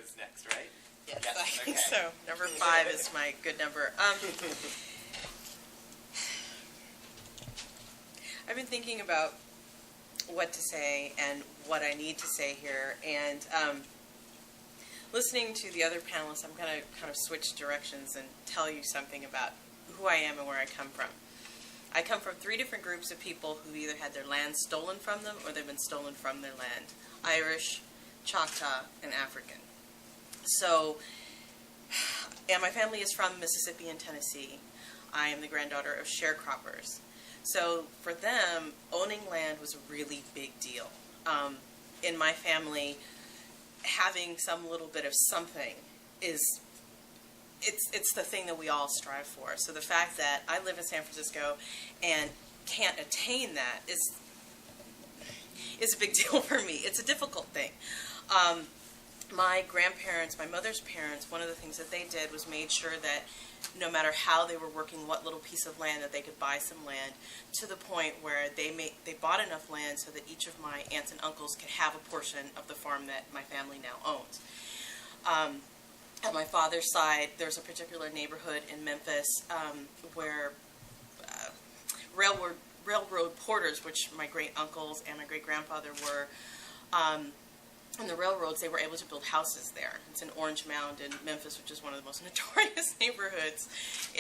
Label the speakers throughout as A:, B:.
A: is next, right?
B: Yes,
A: Yes,
B: I think
A: okay.
B: so. Number 5 is my good number. I've been thinking about what to say and what I need to say here, and listening to the other panelists, I'm going to kind of switch directions and tell you something about who I am and where I come from. I come from 3 different groups of people who either had their land stolen from them or they've been stolen from their land: Irish, Choctaw, and African. So, and my family is from Mississippi and Tennessee. I am the granddaughter of sharecroppers. So for them, owning land was a really big deal. In my family, having some little bit of something is, it's the thing that we all strive for. So the fact that I live in San Francisco and can't attain that is a big deal for me. It's a difficult thing. My grandparents, my mother's parents, one of the things that they did was made sure that no matter how they were working, what little piece of land, that they could buy some land, to the point where they bought enough land so that each of my aunts and uncles could have a portion of the farm that my family now owns. On my father's side, there's a particular neighborhood in Memphis where railroad porters, which my great uncles and my great grandfather were, on the railroads, they were able to build houses there. It's an Orange Mound in Memphis, which is one of the most notorious neighborhoods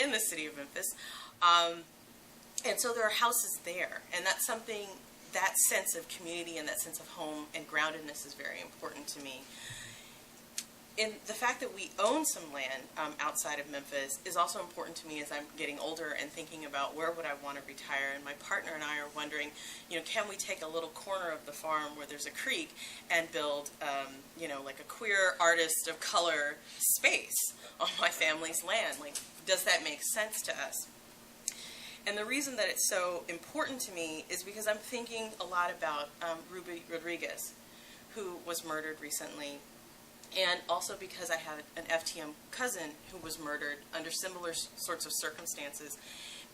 B: in the city of Memphis. And so there are houses there, and that's something, that sense of community and that sense of home and groundedness is very important to me. And the fact that we own some land outside of Memphis is also important to me as I'm getting older and thinking about where would I want to retire. And my partner and I are wondering, can we take a little corner of the farm where there's a creek and build, like a queer artist of color space on my family's land? Like, does that make sense to us? And the reason that it's so important to me is because I'm thinking a lot about Ruby Rodriguez, who was murdered recently. And also because I have an FTM cousin who was murdered under similar sorts of circumstances,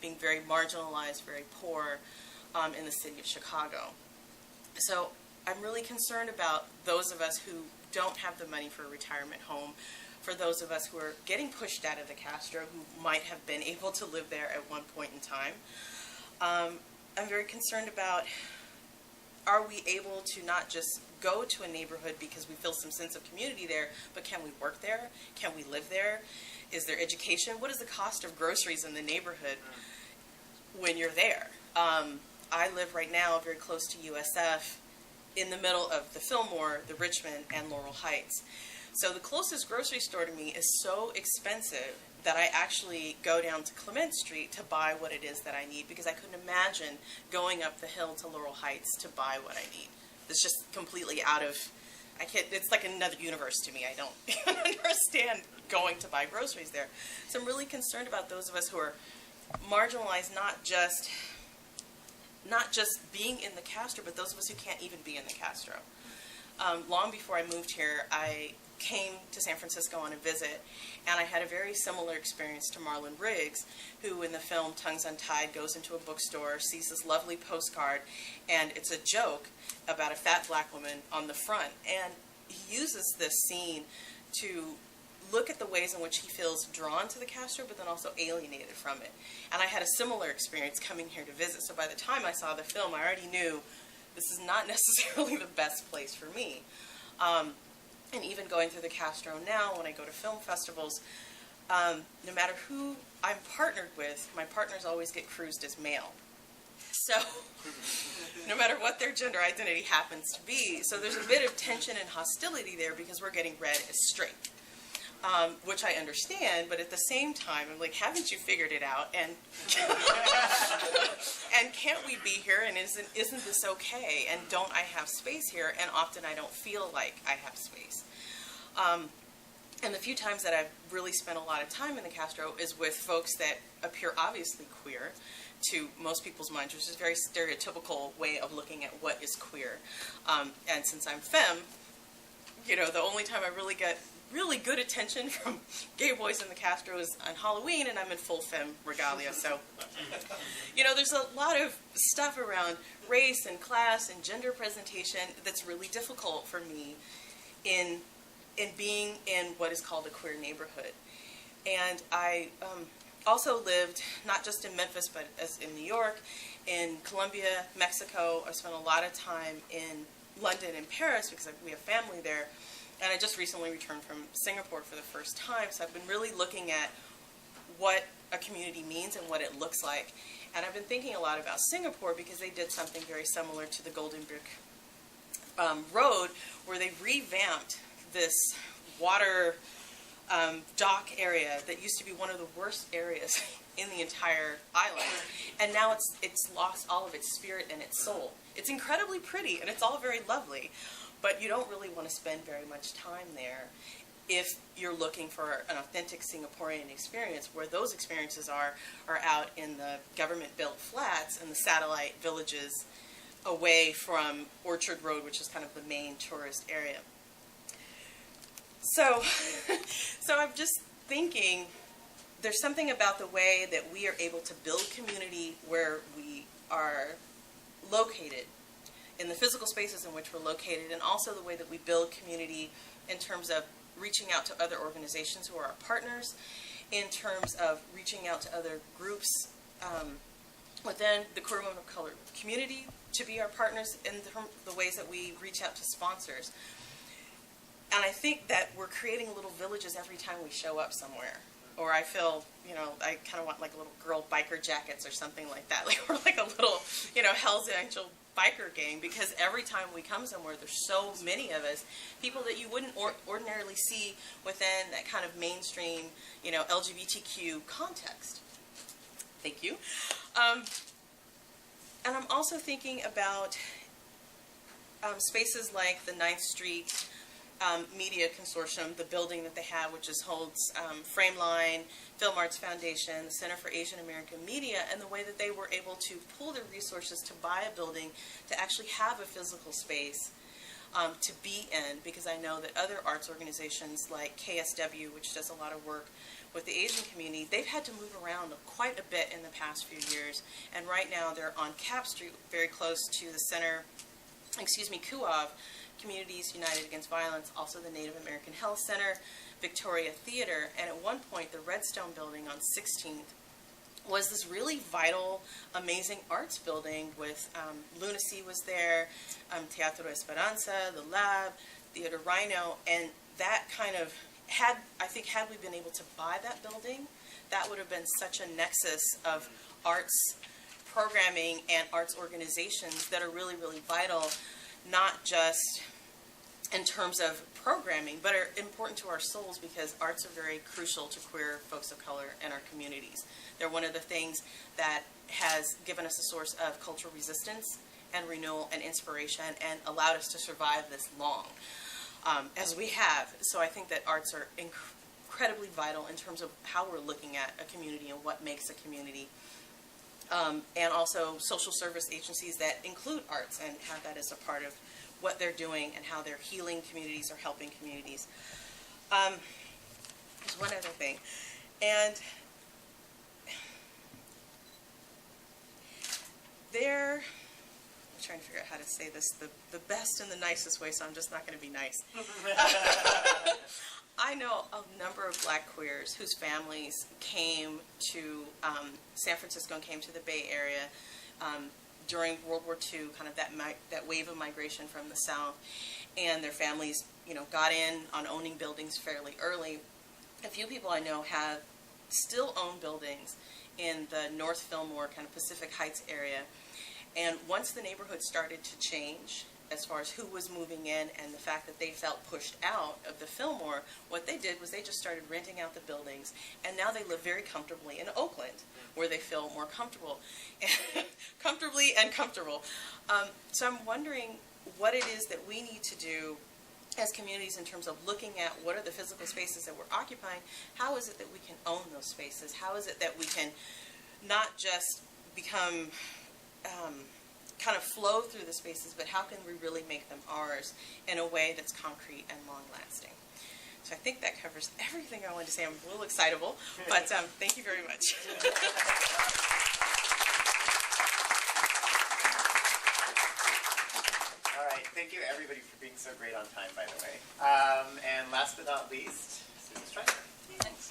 B: being very marginalized, very poor in the city of Chicago. So I'm really concerned about those of us who don't have the money for a retirement home, for those of us who are getting pushed out of the Castro, who might have been able to live there at one point in time. I'm very concerned about, are we able to not just go to a neighborhood because we feel some sense of community there, but can we work there? Can we live there? Is there education? What is the cost of groceries in the neighborhood when you're there? I live right now very close to USF, in the middle of the Fillmore, the Richmond, and Laurel Heights. So the closest grocery store to me is so expensive that I actually go down to Clement Street to buy what it is that I need, because I couldn't imagine going up the hill to Laurel Heights to buy what I need. It's just completely out of, it's like another universe to me. I don't understand going to buy groceries there. So I'm really concerned about those of us who are marginalized, not just being in the Castro, but those of us who can't even be in the Castro. Long before I moved here, I came to San Francisco on a visit, and I had a very similar experience to Marlon Riggs, who in the film Tongues Untied goes into a bookstore, sees this lovely postcard, and it's a joke about a fat black woman on the front. And he uses this scene to look at the ways in which he feels drawn to the Castro, but then also alienated from it. And I had a similar experience coming here to visit, so by the time I saw the film, I already knew this is not necessarily the best place for me. And even going through the Castro now, when I go to film festivals, no matter who I'm partnered with, my partners always get cruised as male. So, no matter what their gender identity happens to be, so there's a bit of tension and hostility there because we're getting read as straight, which I understand, but at the same time, I'm like, haven't you figured it out? And and can't we be here? And isn't this okay? And don't I have space here? And often I don't feel like I have space. And the few times that I've really spent a lot of time in the Castro is with folks that appear obviously queer to most people's minds, which is a very stereotypical way of looking at what is queer. And since I'm femme, the only time I really get really good attention from gay boys in the Castro is on Halloween, and I'm in full femme regalia. So, there's a lot of stuff around race and class and gender presentation that's really difficult for me in in being in what is called a queer neighborhood. And I also lived not just in Memphis, but as in New York, in Colombia, Mexico. I spent a lot of time in London and Paris because we have family there. And I just recently returned from Singapore for the first time, so I've been really looking at what a community means and what it looks like. And I've been thinking a lot about Singapore because they did something very similar to the Golden Brick Road, where they revamped this water dock area that used to be one of the worst areas in the entire island. And now it's lost all of its spirit and its soul. It's incredibly pretty and it's all very lovely, but you don't really want to spend very much time there if you're looking for an authentic Singaporean experience, where those experiences are out in the government-built flats and the satellite villages away from Orchard Road, which is kind of the main tourist area. So I'm just thinking there's something about the way that we are able to build community where we are located, in the physical spaces in which we're located, and also the way that we build community in terms of reaching out to other organizations who are our partners, in terms of reaching out to other groups within the queer women of color community to be our partners, in the ways that we reach out to sponsors. And I think that we're creating little villages every time we show up somewhere. Or I feel, you know, I kind of want like little girl biker jackets or something like that. Like we're like a little, you know, Hell's Angel biker gang, because every time we come somewhere, there's so many of us, people that you wouldn't ordinarily see within that kind of mainstream, you know, LGBTQ context. Thank you. And I'm also thinking about spaces like the 9th Street Media Consortium, the building that they have, which holds Frameline, Film Arts Foundation, the Center for Asian American Media, and the way that they were able to pool their resources to buy a building to actually have a physical space to be in, because I know that other arts organizations like KSW, which does a lot of work with the Asian community, they've had to move around quite a bit in the past few years, and right now they're on Cap Street, very close to the center, KUAV, Communities United Against Violence, also the Native American Health Center, Victoria Theater, and at one point the Redstone building on 16th was this really vital, amazing arts building with Lunacy was there, Teatro Esperanza, the Lab, Theater Rhino, and that kind of had we been able to buy that building, that would have been such a nexus of arts programming and arts organizations that are really, really vital, not just in terms of programming, but are important to our souls, because arts are very crucial to queer folks of color in our communities. They're one of the things that has given us a source of cultural resistance and renewal and inspiration and allowed us to survive this long, as we have. So I think that arts are incredibly vital in terms of how we're looking at a community and what makes a community. And also social service agencies that include arts and have that as a part of what they're doing and how they're healing communities or helping communities. There's one other thing. And I'm trying to figure out how to say this the best and the nicest way, so I'm just not going to be nice. I know a number of black queers whose families came to San Francisco and came to the Bay Area during World War II, kind of that wave of migration from the South, and their families, you know, got in on owning buildings fairly early. A few people I know still own buildings in the North Fillmore, kind of Pacific Heights area, and once the neighborhood started to change, as far as who was moving in and the fact that they felt pushed out of the Fillmore, what they did was they just started renting out the buildings, and now they live very comfortably in Oakland, where they feel more comfortable, comfortably and comfortable. So I'm wondering what it is that we need to do as communities in terms of looking at what are the physical spaces that we're occupying. How is it that we can own those spaces? How is it that we can not just become kind of flow through the spaces, but how can we really make them ours in a way that's concrete and long-lasting? So I think that covers everything I wanted to say. I'm a little excitable, but thank you very much.
A: All right, thank you everybody for being so great on time, by the way. And last but not least, Susan Stryker.
C: Thanks.